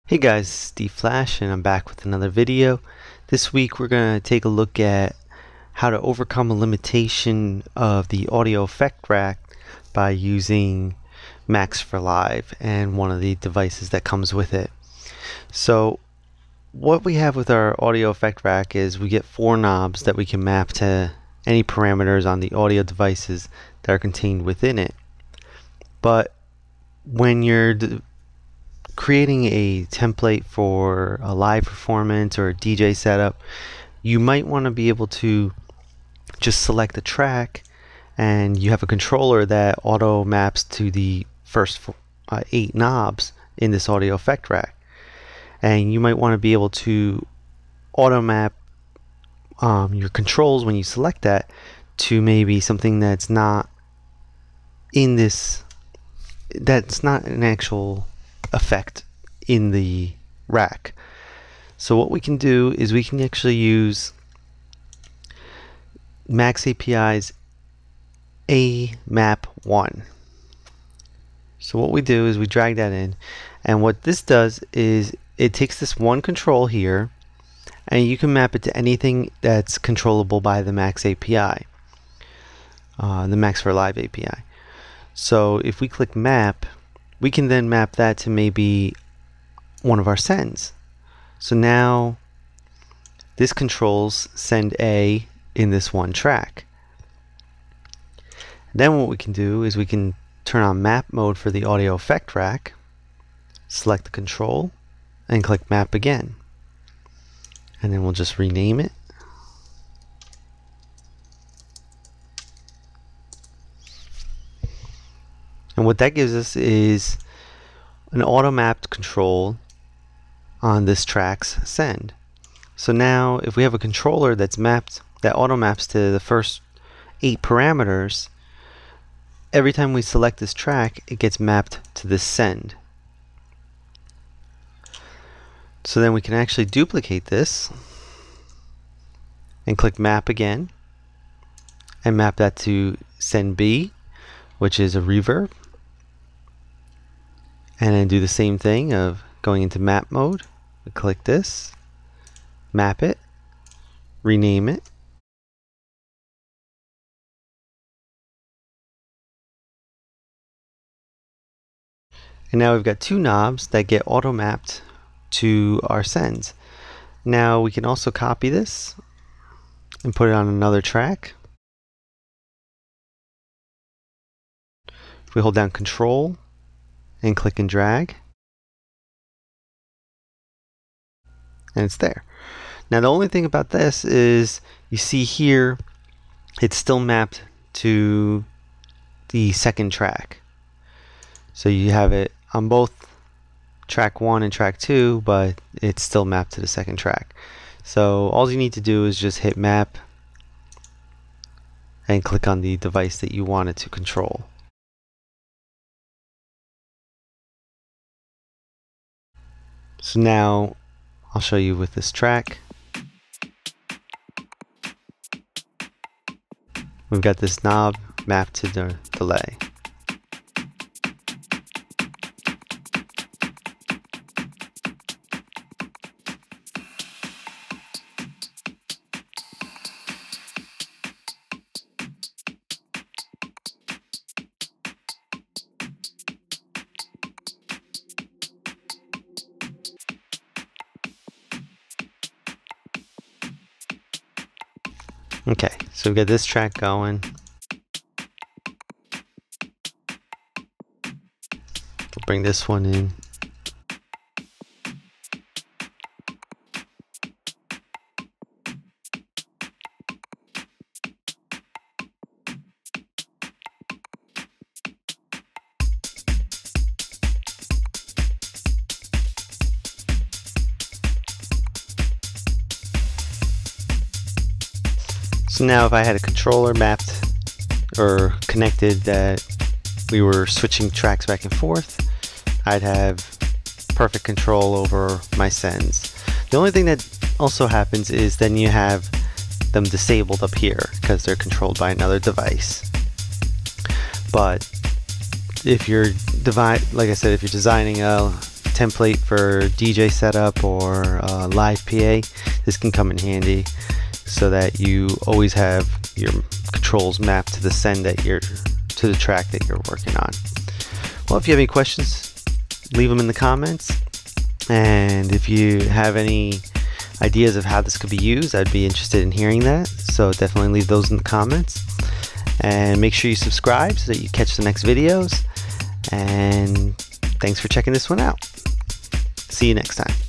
Hey guys, Deeflash, and I'm back with another video. This week we're going to take a look at how to overcome a limitation of the audio effect rack by using Max for Live and one of the devices that comes with it. So what we have with our audio effect rack is we get 4 knobs that we can map to any parameters on the audio devices that are contained within it. But when you're creating a template for a live performance or a DJ setup, you might want to be able to just select a track, and you have a controller that auto maps to the first 8 knobs in this audio effect rack, and you might want to be able to auto map your controls when you select that to maybe something that's not in this, that's not an actual effect in the rack. So what we can do is we can actually use Max API's AMap1. So what we do is we drag that in, and what this does is it takes this one control here and you can map it to anything that's controllable by the Max API, the Max for Live API. So if we click map, we can then map that to maybe one of our sends. So now this controls send A in this one track. Then what we can do is we can turn on map mode for the audio effect rack, select the control, and click map again. And then we'll just rename it. And what that gives us is an auto-mapped control on this track's send. So now if we have a controller that's mapped, that auto-maps to the first 8 parameters, every time we select this track, it gets mapped to this send. So then we can actually duplicate this and click map again and map that to send B, which is a reverb. And then do the same thing of going into map mode. We click this, map it, rename it. And now we've got 2 knobs that get auto mapped to our sends. Now we can also copy this and put it on another track. If we hold down Control and click and drag, and it's there. Now the only thing about this is you see here it's still mapped to the second track. So you have it on both track 1 and track 2, but it's still mapped to the second track. So all you need to do is just hit map and click on the device that you want it to control. So now I'll show you with this track. We've got this knob mapped to the delay. Okay, so we've got this track going. We'll bring this one in. So now if I had a controller mapped or connected that we were switching tracks back and forth, I'd have perfect control over my sends. The only thing that also happens is then you have them disabled up here because they're controlled by another device. But if you're like I said, if you're designing a template for DJ setup or live PA, this can come in handy so that you always have your controls mapped to the send that to the track that you're working on. Well, if you have any questions, leave them in the comments, and if you have any ideas of how this could be used, I'd be interested in hearing that, so definitely leave those in the comments. And make sure you subscribe so that you catch the next videos, and thanks for checking this one out. See you next time.